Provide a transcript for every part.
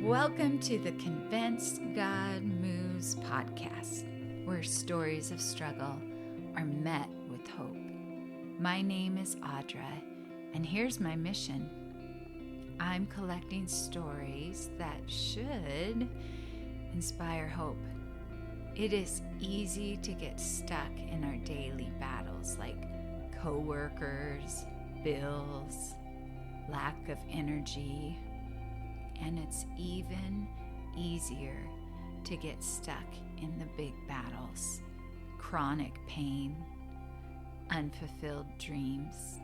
Welcome to the Convinced God Moves podcast, where stories of struggle are met with hope. My name is Audra, and here's my mission. I'm collecting stories that should inspire hope. It is easy to get stuck in our daily battles like coworkers, bills, lack of energy, and it's even easier to get stuck in the big battles, chronic pain, unfulfilled dreams.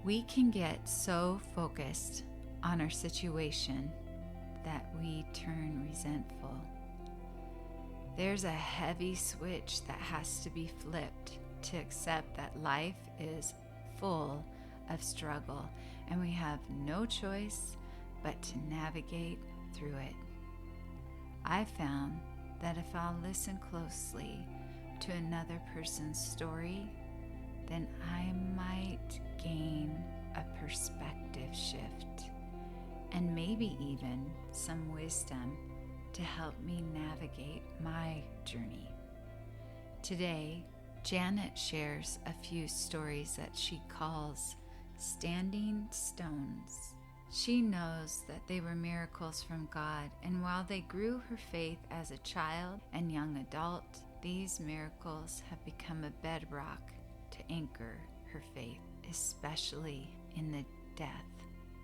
We can get so focused on our situation that we turn resentful. There's a heavy switch that has to be flipped to accept that life is full of struggle and we have no choice but to navigate through it. I found that if I'll listen closely to another person's story, then I might gain a perspective shift and maybe even some wisdom to help me navigate my journey. Today, Janet shares a few stories that she calls standing stones. She knows that they were miracles from God, and while they grew her faith as a child and young adult, these miracles have become a bedrock to anchor her faith, especially in the death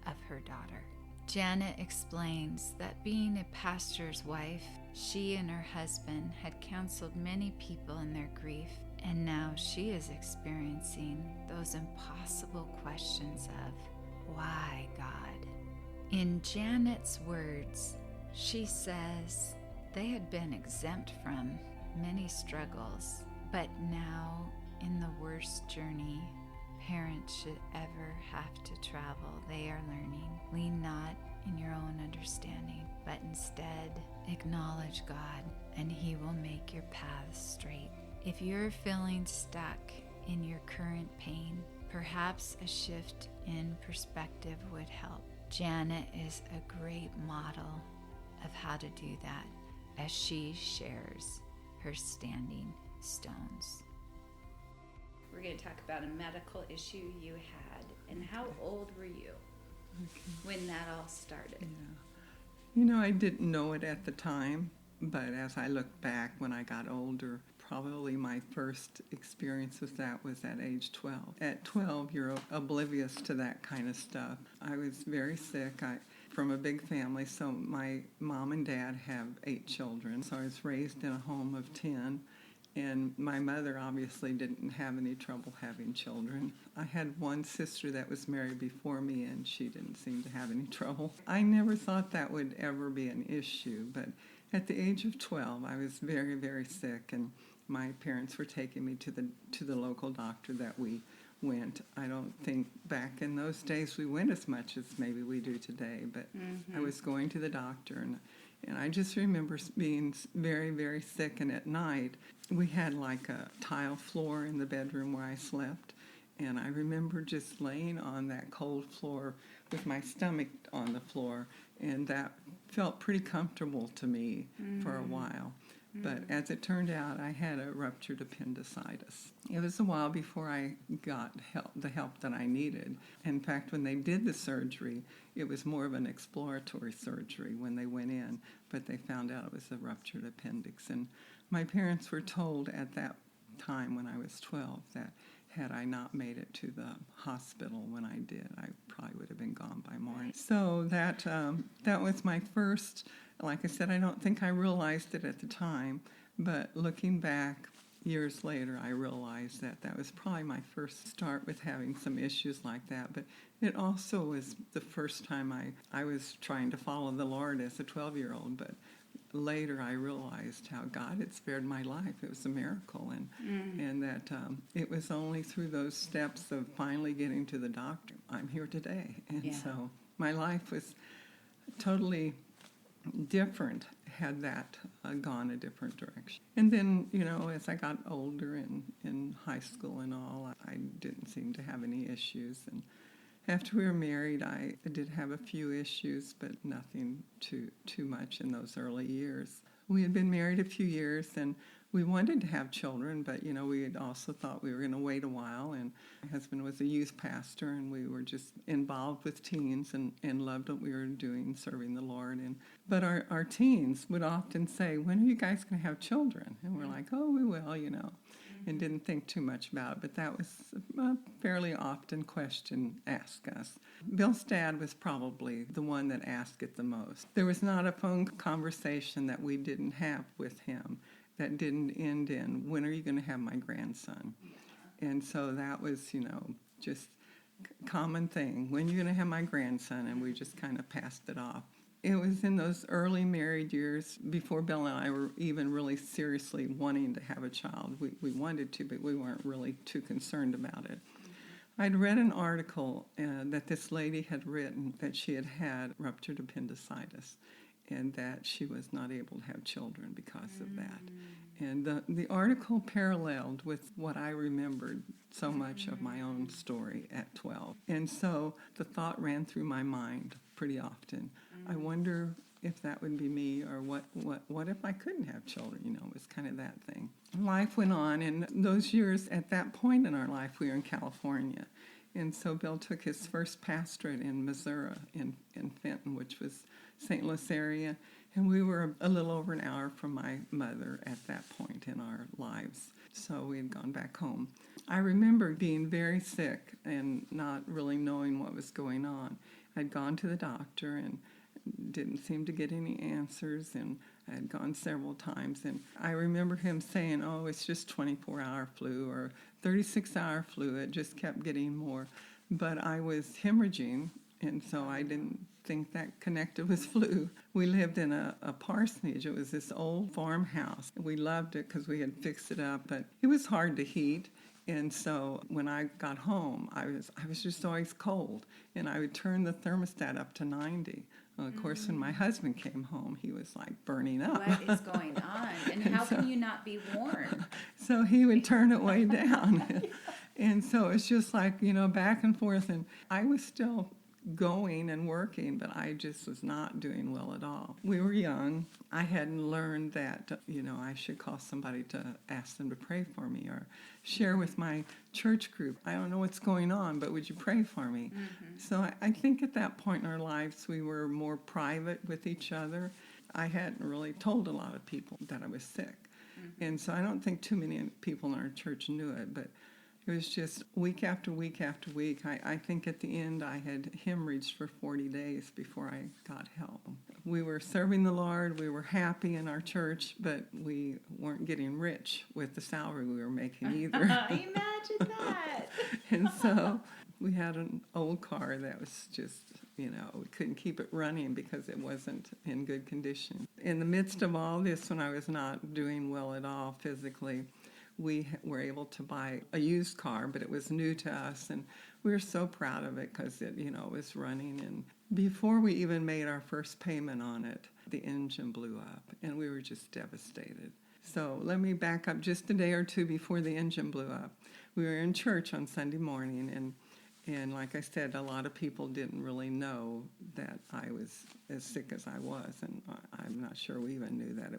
of her daughter. Janet explains that being a pastor's wife, she and her husband had counseled many people in their grief, and now she is experiencing those impossible questions of, why, God? In Janet's words, she says they had been exempt from many struggles, but now in the worst journey parents should ever have to travel, they are learning. Lean not in your own understanding, but instead acknowledge God, and He will make your paths straight. If you're feeling stuck in your current pain, perhaps a shift in perspective would help. Janet is a great model of how to do that as she shares her standing stones. We're going to talk about a medical issue you had, and how old were you when that all started? Yeah. You know, I didn't know it at the time, but as I look back when I got older, probably my first experience with that was at age 12. At 12, you're oblivious to that kind of stuff. I was very sick. From a big family, so my mom and dad have 8 children, so I was raised in a home of 10. And my mother obviously didn't have any trouble having children. I had one sister that was married before me, and she didn't seem to have any trouble. I never thought that would ever be an issue, but at the age of 12, I was very, very sick, and my parents were taking me to the local doctor that we went. I don't think back in those days we went as much as maybe we do today, but I was going to the doctor, and I just remember being very, very sick, and at night we had like a tile floor in the bedroom where I slept, and I remember just laying on that cold floor with my stomach on the floor, and that felt pretty comfortable to me for a while. But as it turned out, I had a ruptured appendicitis. It was a while before I got the help that I needed. In fact, when they did the surgery, it was more of an exploratory surgery when they went in, but they found out it was a ruptured appendix. And my parents were told at that time when I was 12 that had I not made it to the hospital when I did, I probably would have been gone by morning. So that was my first. Like I said, I don't think I realized it at the time, but looking back years later, I realized that was probably my first start with having some issues like that. But it also was the first time I was trying to follow the Lord as a 12-year-old, but later I realized how God had spared my life. It was a miracle, and that it was only through those steps of finally getting to the doctor I'm here today. And so my life was totally different had that gone a different direction. And then, you know, as I got older in high school and all, I didn't seem to have any issues. After we were married, I did have a few issues, but nothing too much in those early years. We had been married a few years, and we wanted to have children, but, we had also thought we were going to wait a while. And my husband was a youth pastor, and we were just involved with teens and loved what we were doing, serving the Lord. But our teens would often say, when are you guys going to have children? And we're like, oh, we will, and didn't think too much about it. But that was a fairly often question asked us. Bill's dad was probably the one that asked it the most. There was not a phone conversation that we didn't have with him that didn't end in, when are you going to have my grandson? And so that was, just common thing. When are you going to have my grandson? And we just kind of passed it off. It was in those early married years, before Bill and I were even really seriously wanting to have a child. We wanted to, but we weren't really too concerned about it. I'd read an article that this lady had written that she had had ruptured appendicitis, and that she was not able to have children because of that. And the article paralleled with what I remembered so much of my own story at 12. And so the thought ran through my mind pretty often. I wonder if that would be me, or what if I couldn't have children? It was kind of that thing. Life went on, and those years, at that point in our life, we were in California. And so Bill took his first pastorate in Missouri, in Fenton, which was St. Louis area, and we were a little over an hour from my mother at that point in our lives. So we had gone back home. I remember being very sick and not really knowing what was going on. I'd gone to the doctor and didn't seem to get any answers, and I had gone several times. And I remember him saying, oh, it's just 24-hour flu or 36-hour flu. It just kept getting more. But I was hemorrhaging, and so I didn't think that connected with flu. We lived in a parsonage. It was this old farmhouse. We loved it because we had fixed it up, but it was hard to heat. And so when I got home, I was just always cold, and I would turn the thermostat up to 90. Well, of course, when my husband came home, he was like burning up. What is going on? And how can you not be warm? So he would turn it way down. And so it's just like, back and forth. And I was still going and working, but I just was not doing well at all. We were young. I hadn't learned that, I should call somebody to ask them to pray for me, or share with my church group, I don't know what's going on, but would you pray for me? Mm-hmm. So I think at that point in our lives, we were more private with each other. I hadn't really told a lot of people that I was sick. Mm-hmm. And so I don't think too many people in our church knew it, but it was just week after week after week. I think at the end I had hemorrhaged for 40 days before I got help. We were serving the Lord. We were happy in our church, but we weren't getting rich with the salary we were making either. Imagine that. And so we had an old car that was just, we couldn't keep it running because it wasn't in good condition. In the midst of all this, when I was not doing well at all physically, we were able to buy a used car, but it was new to us, and we were so proud of it because it, was running. And before we even made our first payment on it, the engine blew up, and we were just devastated. So let me back up just a day or two before the engine blew up. We were in church on Sunday morning, and like I said, a lot of people didn't really know that I was as sick as I was, and I'm not sure we even knew that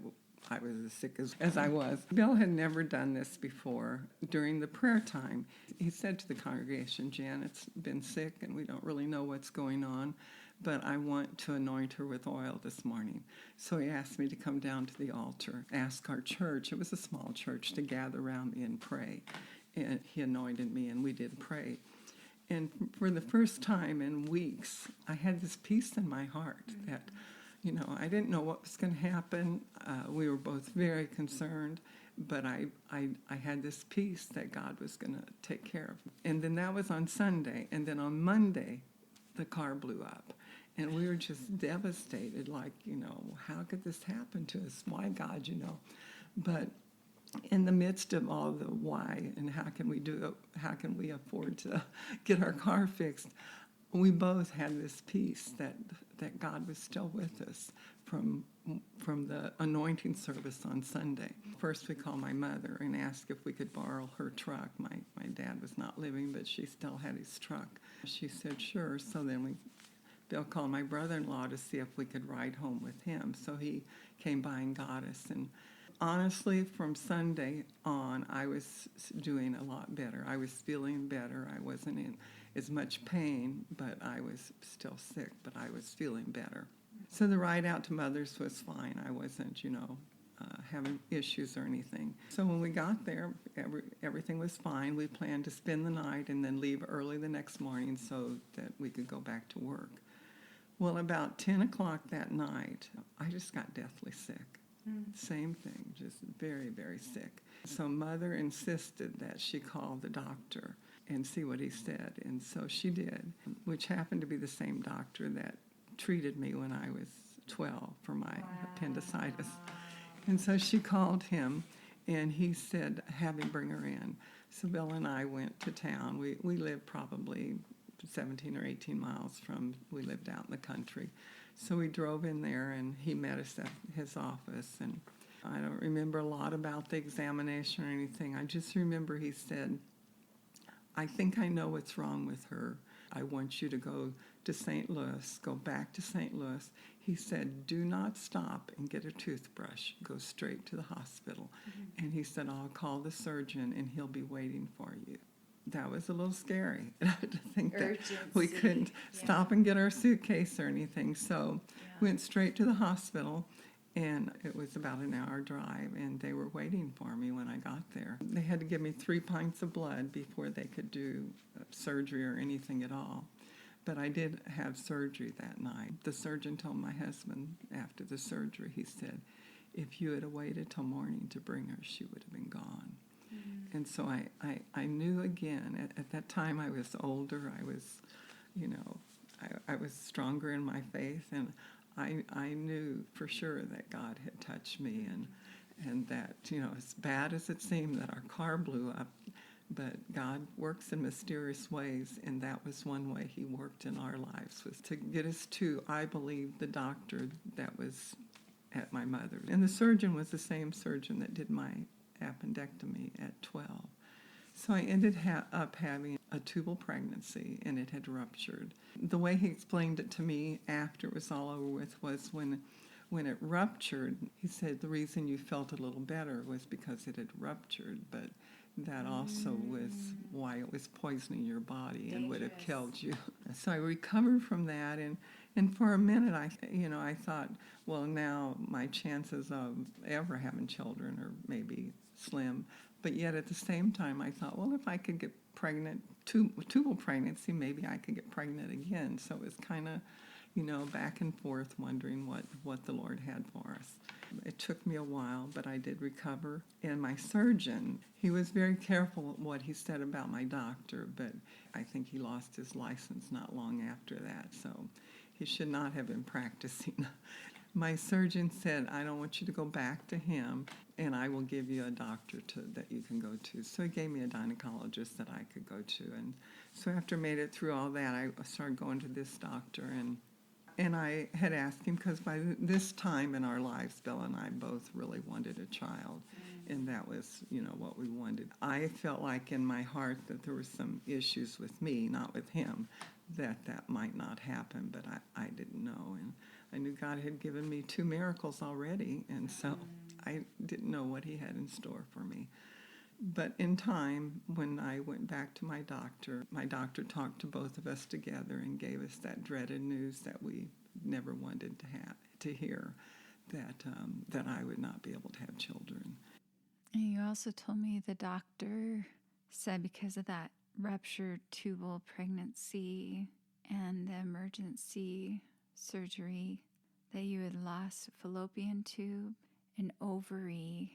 I was as sick as I was. Bill had never done this before. During the prayer time, he said to the congregation, Janet's been sick and we don't really know what's going on, but I want to anoint her with oil this morning. So he asked me to come down to the altar, ask our church, it was a small church, to gather around me and pray. And he anointed me, and we did pray. And for the first time in weeks, I had this peace in my heart that, I didn't know what was going to happen. We were both very concerned, but I had this peace that God was going to take care of me. And then that was on Sunday. And then on Monday, the car blew up. And we were just devastated, like, how could this happen to us? Why, God, But in the midst of all the why and how can we afford to get our car fixed, we both had this peace that that God was still with us from the anointing service on Sunday. First, we called my mother and asked if we could borrow her truck. My dad was not living, but she still had his truck. She said, sure. So then Bill called my brother-in-law to see if we could ride home with him. So he came by and got us. And honestly, from Sunday on, I was doing a lot better. I was feeling better. I wasn't in as much pain, but I was still sick, but I was feeling better. So the ride out to Mother's was fine. I wasn't, having issues or anything. So when we got there, everything was fine. We planned to spend the night and then leave early the next morning so that we could go back to work. Well, about 10 o'clock that night, I just got deathly sick. Same thing, just very, very sick. So Mother insisted that she call the doctor and see what he said. And so she did, which happened to be the same doctor that treated me when I was 12 for my appendicitis. And so she called him, and he said, have him bring her in. So Bill and I went to town. We lived probably 17 or 18 miles we lived out in the country. So we drove in there, and he met us at his office. And I don't remember a lot about the examination or anything. I just remember he said, I think I know what's wrong with her. I want you to go to St. Louis, go back to St. Louis. He said, do not stop and get a toothbrush. Go straight to the hospital. Mm-hmm. And he said, I'll call the surgeon, and he'll be waiting for you. That was a little scary to think Urgency. That we couldn't stop and get our suitcase or anything. So went straight to the hospital, and it was about an hour drive, and they were waiting for me when I got there. They had to give me 3 pints of blood before they could do surgery or anything at all. But I did have surgery that night. The surgeon told my husband after the surgery, he said, if you had waited till morning to bring her, she would have been gone. Mm-hmm. And so I knew again, at that time I was older, I was, I was stronger in my faith, and I knew for sure that God had touched me, and that, as bad as it seemed that our car blew up, but God works in mysterious ways, and that was one way he worked in our lives, was to get us to, I believe, the doctor that was at my mother's. And the surgeon was the same surgeon that did my appendectomy at 12. So I ended up having a tubal pregnancy, and it had ruptured. The way he explained it to me after it was all over with was when it ruptured, he said the reason you felt a little better was because it had ruptured, but that also was why it was poisoning your body and would have killed you. So I recovered from that, and for a minute I thought, well, now my chances of ever having children are maybe slim. But yet at the same time I thought, well, if I could get pregnant, tubal pregnancy, maybe I could get pregnant again. So it was kind of, back and forth wondering what the Lord had for us. It took me a while, but I did recover. And my surgeon, he was very careful what he said about my doctor, but I think he lost his license not long after that, so he should not have been practicing. My surgeon said, I don't want you to go back to him, and I will give you a doctor that you can go to. So he gave me a gynecologist that I could go to. And so after I made it through all that, I started going to this doctor, and I had asked him, because by this time in our lives, Bill and I both really wanted a child, and that was, what we wanted. I felt like in my heart that there were some issues with me, not with him, that might not happen, but I didn't know. And I knew God had given me 2 miracles already, and so I didn't know what he had in store for me. But in time, when I went back to my doctor talked to both of us together and gave us that dreaded news that we never wanted to hear, that I would not be able to have children. And you also told me the doctor said because of that ruptured tubal pregnancy and the emergency surgery that you had lost a fallopian tube, an ovary,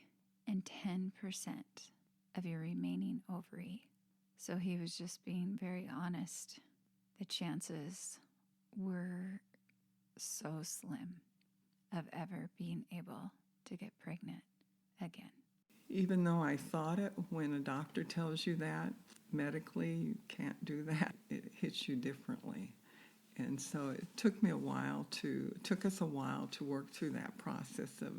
and 10% of your remaining ovary. So he was just being very honest. The chances were so slim of ever being able to get pregnant again. Even though I thought it, when a doctor tells you that, medically you can't do that, it hits you differently. And so it took us a while to work through that process of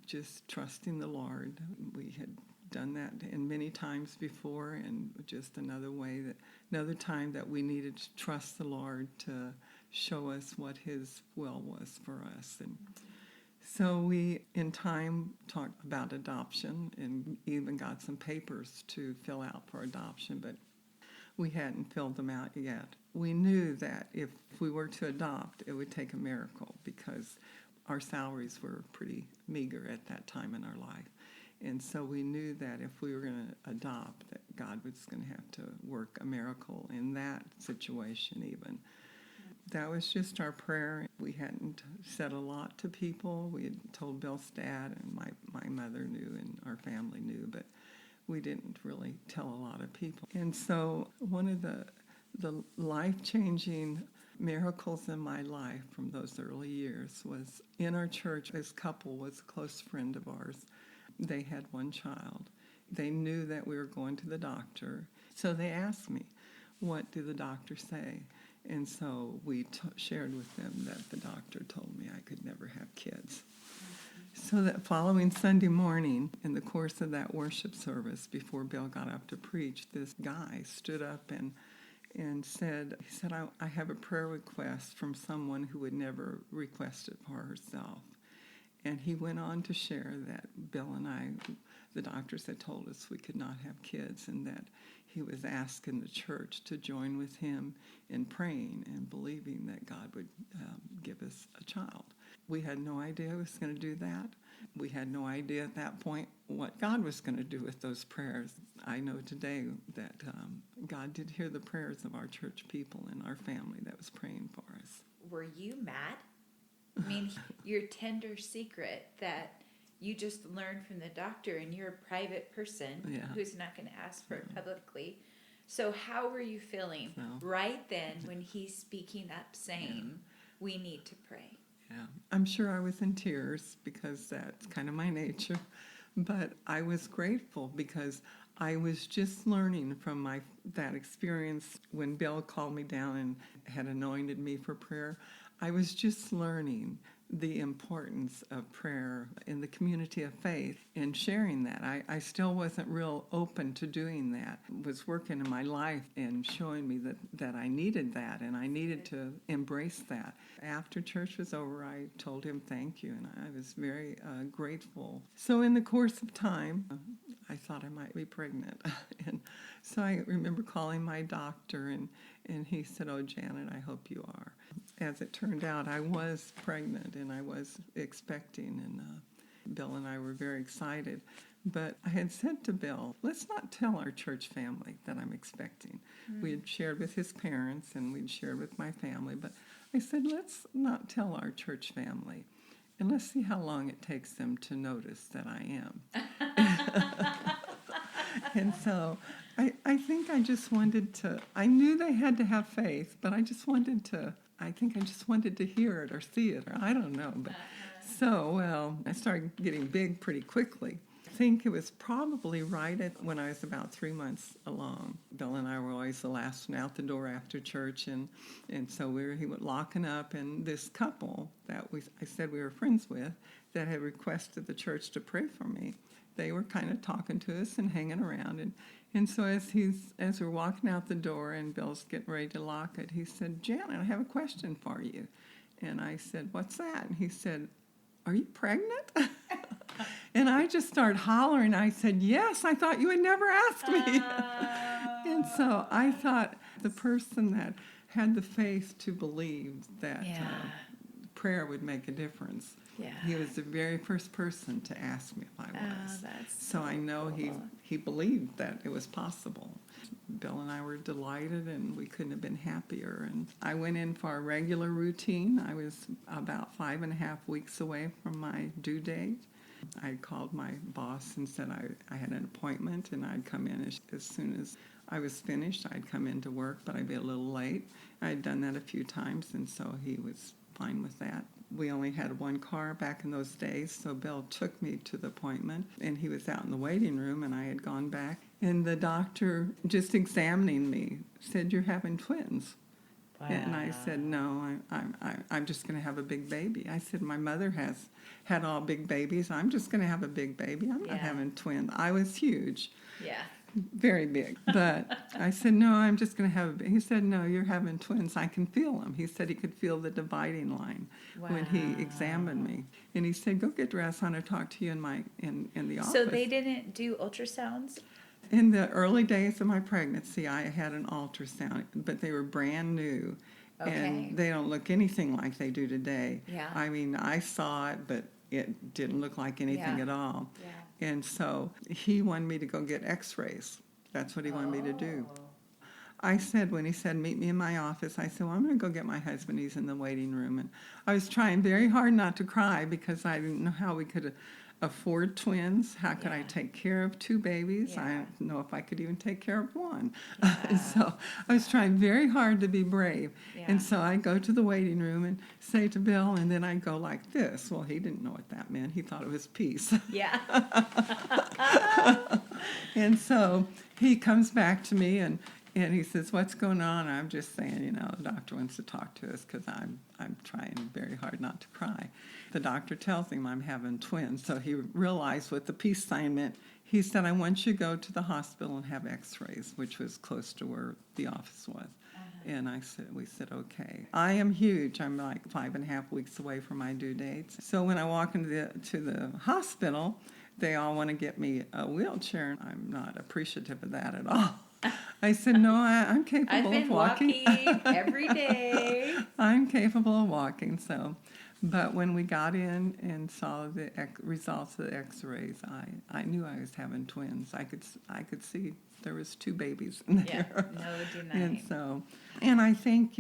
just trusting the Lord. We had done that in many times before, and just another time that we needed to trust the Lord to show us what His will was for us. And so we, in time, talked about adoption and even got some papers to fill out for adoption, but we hadn't filled them out yet. We knew that if we were to adopt, it would take a miracle because our salaries were pretty meager at that time in our life. And so we knew that if we were going to adopt, that God was going to have to work a miracle in that situation even. That was just our prayer. We hadn't said a lot to people. We had told Bill's dad, and my mother knew, and our family knew, but we didn't really tell a lot of people. And so one of the life-changing miracles in my life from those early years was in our church. This couple was a close friend of ours. They had one child. They knew that we were going to the doctor, so they asked me, what did the doctor say? And so we shared with them that the doctor told me I could never have kids. So that following Sunday morning, in the course of that worship service, before Bill got up to preach, this guy stood up and said, I have a prayer request from someone who would never request it for herself. And he went on to share that Bill and I, the doctors had told us we could not have kids, and that he was asking the church to join with him in praying and believing that God would give us a child. We had no idea he was going to do that. We had no idea at that point what God was going to do with those prayers. I know today that God did hear the prayers of our church people and our family that was praying for us. Were you mad? I mean, your tender secret that you just learned from the doctor, and you're a private person who's not going to ask for it publicly. So how were you feeling right then when he's speaking up saying, we need to pray? Yeah, I'm sure I was in tears because that's kind of my nature. But I was grateful because I was just learning from that experience when Bill called me down and had anointed me for prayer. I was just learning the importance of prayer in the community of faith and sharing that. I still wasn't real open to doing that. It was working in my life and showing me that I needed that, and I needed to embrace that. After church was over, I told him thank you, and I was very grateful. So in the course of time, I thought I might be pregnant. And so I remember calling my doctor, and he said, oh, Janet, I hope you are. As it turned out, I was pregnant, and I was expecting, and Bill and I were very excited. But I had said to Bill, let's not tell our church family that I'm expecting. We had shared with his parents, and we'd shared with my family, but I said, let's not tell our church family, and let's see how long it takes them to notice that I am. And so I think I just wanted to, I knew they had to have faith, but I just wanted to hear it or see it, or I don't know. But I started getting big pretty quickly. I think it was probably when I was about 3 months along. Bill and I were always the last one out the door after church, and so he went locking up, and this couple that I said we were friends with that had requested the church to pray for me, they were kind of talking to us and hanging around, and so as we're walking out the door and Bill's getting ready to lock it, he said, Janet, I have a question for you. And I said, what's that? And he said, are you pregnant? And I just started hollering. I said, yes, I thought you had never asked me. And so I thought the person that had the faith to believe that prayer would make a difference. Yeah. He was the very first person to ask me if I was. So I know cool. he believed that it was possible. Bill and I were delighted, and we couldn't have been happier. And I went in for a regular routine. I was about 5.5 weeks away from my due date. I called my boss and said I had an appointment, and I'd come in as soon as I was finished. I'd come into work, but I'd be a little late. I had done that a few times, and so he was fine with that. We only had one car back in those days, so Bill took me to the appointment, and he was out in the waiting room, and I had gone back. And the doctor, just examining me, said, you're having twins. Wow. And I said, no, I'm just going to have a big baby. I said, my mother has had all big babies. I'm just going to have a big baby. I'm not having twins. I was huge. Yeah. Very big. But I said, no, I'm just going to have a baby. He said, no, you're having twins. I can feel them. He said he could feel the dividing line when he examined me. And he said, go get dressed. I want to talk to you in the office. So they didn't do ultrasounds? In the early days of my pregnancy, I had an ultrasound, but they were brand new. Okay. And they don't look anything like they do today. Yeah. I mean, I saw it, but it didn't look like anything at all. Yeah. And so he wanted me to go get x-rays. That's what he wanted me to do. I said, when he said, meet me in my office, I said, well, I'm going to go get my husband. He's in the waiting room. And I was trying very hard not to cry because I didn't know how we could afford twins. How could I take care of two babies? I don't know if I could even take care of one. And so I was trying very hard to be brave. And so I go to the waiting room and say to Bill, and then I go like this. Well, he didn't know what that meant. He thought it was peace. Yeah. And so he comes back to me and he says, what's going on? I'm just saying, the doctor wants to talk to us because I'm trying very hard not to cry. The doctor tells him I'm having twins, so he realized what the peace sign meant. He said, I want you to go to the hospital and have x-rays, which was close to where the office was. And we said, okay. I am huge. I'm like 5.5 weeks away from my due dates. So when I walk into the hospital, they all want to get me a wheelchair. I'm not appreciative of that at all. I said, no, I'm capable of walking. I've been walking every day. I'm capable of walking, so. But when we got in and saw the results of the x-rays, I knew I was having twins. I could see there was two babies in there. Yeah, no denying. And I think,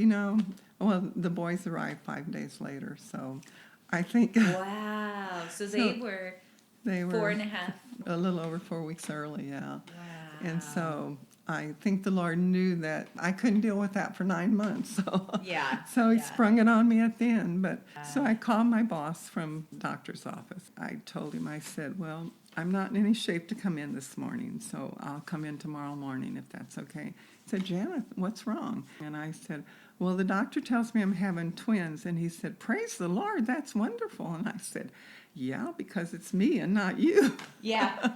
well, the boys arrived 5 days later, so I think. Wow. So they were 4.5. A little over 4 weeks early, yeah. Wow. And so I think the Lord knew that I couldn't deal with that for 9 months. So he sprung it on me at the end. But so I called my boss from the doctor's office. I told him, I said, well, I'm not in any shape to come in this morning, so I'll come in tomorrow morning if that's okay. He said, Janet, what's wrong? And I said, well, the doctor tells me I'm having twins. And he said, praise the Lord, that's wonderful. And I said, yeah, because it's me and not you. Yeah.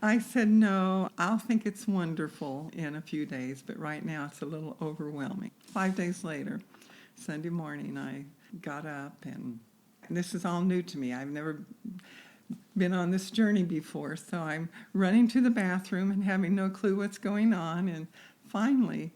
I said, no, I'll think it's wonderful in a few days, but right now it's a little overwhelming. 5 days later, Sunday morning, I got up, and this is all new to me. I've never been on this journey before, so I'm running to the bathroom and having no clue what's going on, and finally,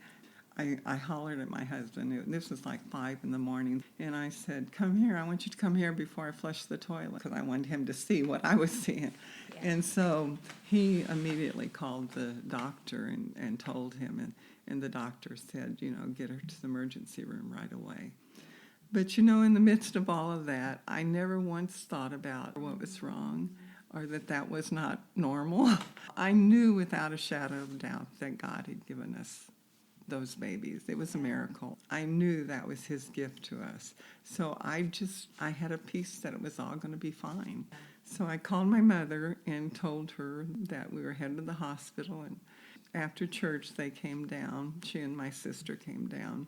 I hollered at my husband. This was like 5 in the morning. And I said, come here. I want you to come here before I flush the toilet. Because I wanted him to see what I was seeing. Yeah. And so he immediately called the doctor and told him. And the doctor said, get her to the emergency room right away. But, in the midst of all of that, I never once thought about what was wrong or that was not normal. I knew without a shadow of doubt that God had given us those babies. It was a miracle. I knew that was his gift to us. So I had a peace that it was all going to be fine. So I called my mother and told her that we were headed to the hospital. And after church, they came down. She and my sister came down.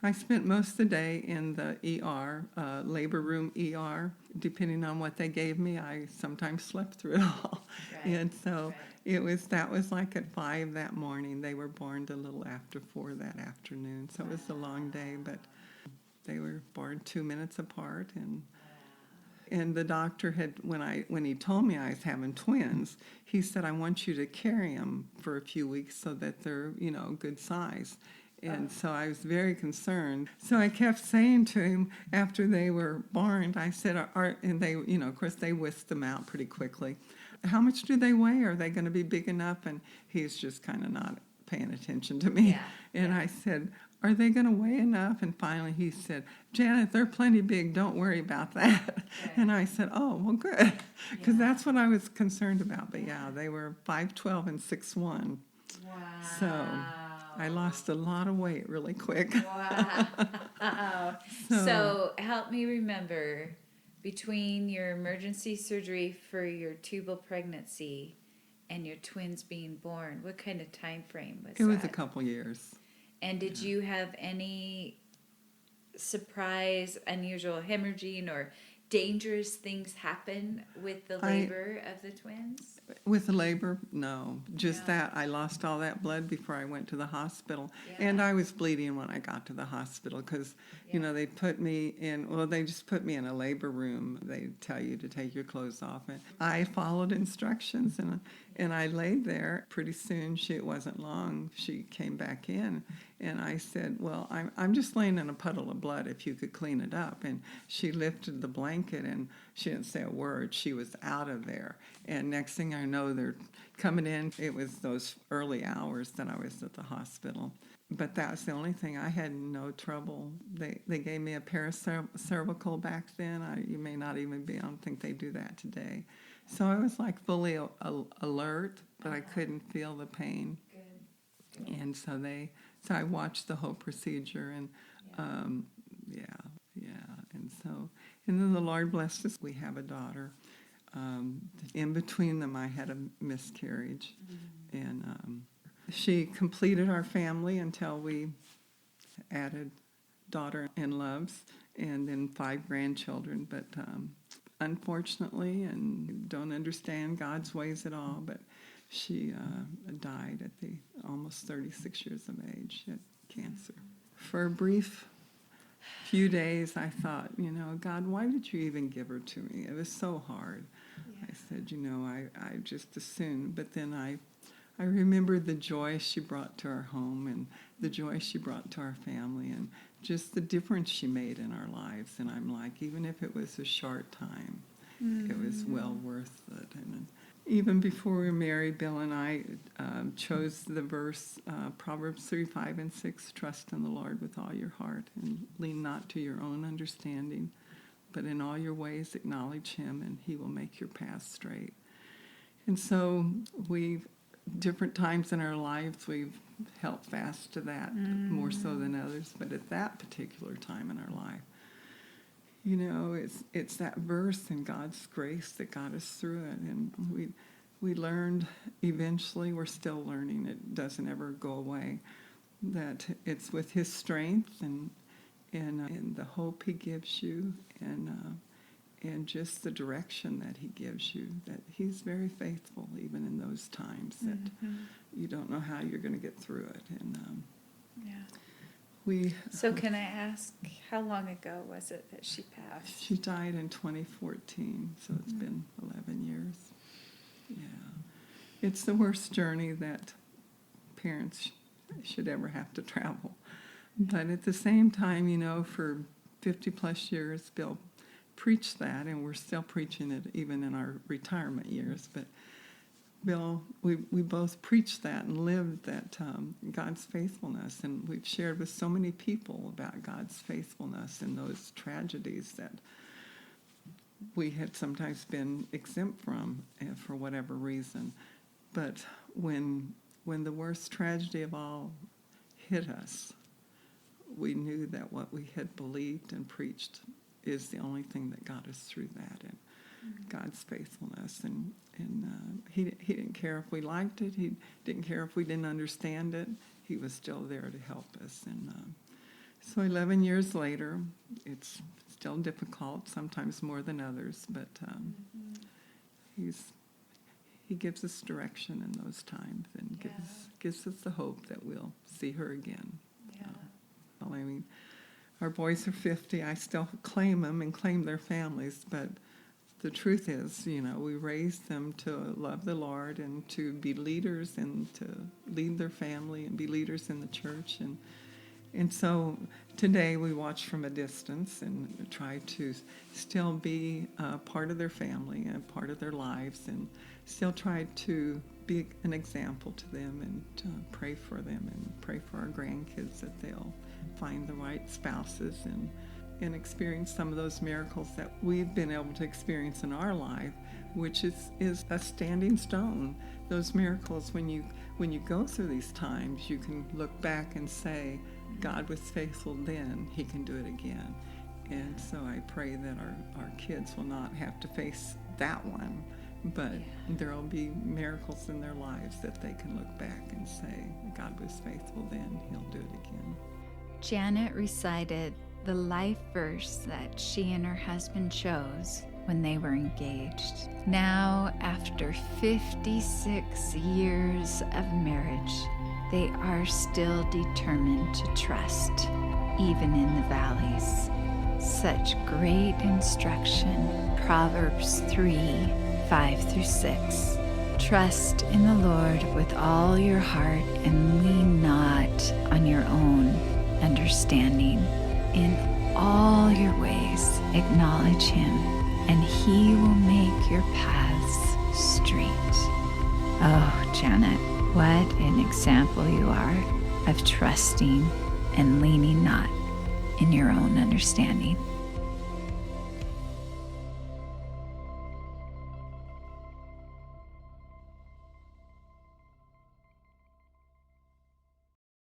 I spent most of the day in the ER, labor room ER. Depending on what they gave me, I sometimes slept through it all. Right. And so that was like at 5 that morning. They were born a little after 4 that afternoon. So it was a long day, but they were born 2 minutes apart. And the doctor had, when he told me I was having twins, he said, I want you to carry them for a few weeks so that they're, good size. And so I was very concerned. So I kept saying to him after they were born, I said, and they, of course, they whisked them out pretty quickly. How much do they weigh? Are they going to be big enough? And he's just kind of not paying attention to me. And I said, are they going to weigh enough? And finally he said, Janet, they're plenty big. Don't worry about that. And I said, oh, well, good. Because that's what I was concerned about. But they were 5'12" and 6'1". Wow. So I lost a lot of weight really quick. Wow. So help me remember, between your emergency surgery for your tubal pregnancy and your twins being born, what kind of time frame was that? It was a couple years. And did you have any surprise, unusual hemorrhaging or dangerous things happen with the labor of the twins? With the labor, no. Just No. that I lost all that blood before I went to the hospital. Yeah. And I was bleeding when I got to the hospital because, they put me in, they just put me in a labor room. They tell you to take your clothes off. And I followed instructions and I laid there. Pretty soon, it wasn't long, she came back in. And I said, well, I'm just laying in a puddle of blood if you could clean it up. And she lifted the blanket and she didn't say a word. She was out of there. And next thing I know, they're coming in. It was those early hours that I was at the hospital. But that was the only thing. I had no trouble. They gave me a paracervical back then. You may not even be, I don't think they do that today. So I was like fully alert, but I couldn't feel the pain. Good. And so I watched the whole procedure and and then the Lord blessed us. We have a daughter. In between them, I had a miscarriage, and she completed our family until we added daughter in loves, and then 5 grandchildren. But unfortunately, and don't understand God's ways at all, but she died at the almost 36 years of age at cancer. For a brief few days, I thought, God, why did you even give her to me? It was so hard. Yeah. I said, I just assumed. But then I remembered the joy she brought to our home and the joy she brought to our family and just the difference she made in our lives. And I'm like, even if it was a short time, it was well worth it. And even before we were married, Bill and I chose the verse, Proverbs 3, 5, and 6, trust in the Lord with all your heart and lean not to your own understanding, but in all your ways acknowledge him and he will make your path straight. And so different times in our lives, we've held fast to that more so than others, but at that particular time in our life, it's that verse and God's grace that got us through it. And we learned eventually, we're still learning, it doesn't ever go away, that it's with his strength and the hope he gives you and just the direction that he gives you, that he's very faithful even in those times that you don't know how you're going to get through it. And So can I ask, how long ago was it that she passed? She died in 2014, so it's been 11 years. Yeah. It's the worst journey that parents should ever have to travel. But at the same time, for 50 plus years, Bill preached that, and we're still preaching it even in our retirement years. But Bill, we both preached that and lived that God's faithfulness, and we've shared with so many people about God's faithfulness and those tragedies that we had sometimes been exempt from for whatever reason. But when the worst tragedy of all hit us, we knew that what we had believed and preached is the only thing that got us through that. And God's faithfulness, and he didn't care if we liked it. He didn't care if we didn't understand it. He was still there to help us. And so 11 years later, it's still difficult, sometimes more than others, but he gives us direction in those times and gives us the hope that we'll see her again. Yeah. Our boys are 50. I still claim them and claim their families, but the truth is, we raised them to love the Lord and to be leaders and to lead their family and be leaders in the church. And so today we watch from a distance and try to still be part of their family and part of their lives and still try to be an example to them and to pray for them and pray for our grandkids that they'll find the right spouses and experience some of those miracles that we've been able to experience in our life, which is a standing stone. Those miracles, when you go through these times, you can look back and say, God was faithful then, he can do it again. And so I pray that our kids will not have to face that one, but there will be miracles in their lives that they can look back and say, God was faithful then, He'll do it again. Janet recited the life verse that she and her husband chose when they were engaged. Now, after 56 years of marriage, they are still determined to trust, even in the valleys. Such great instruction. Proverbs 3:5-6. Trust in the Lord with all your heart and lean not on your own understanding. In all your ways acknowledge Him, and He will make your paths straight. Oh, Janet, what an example you are of trusting and leaning not in your own understanding.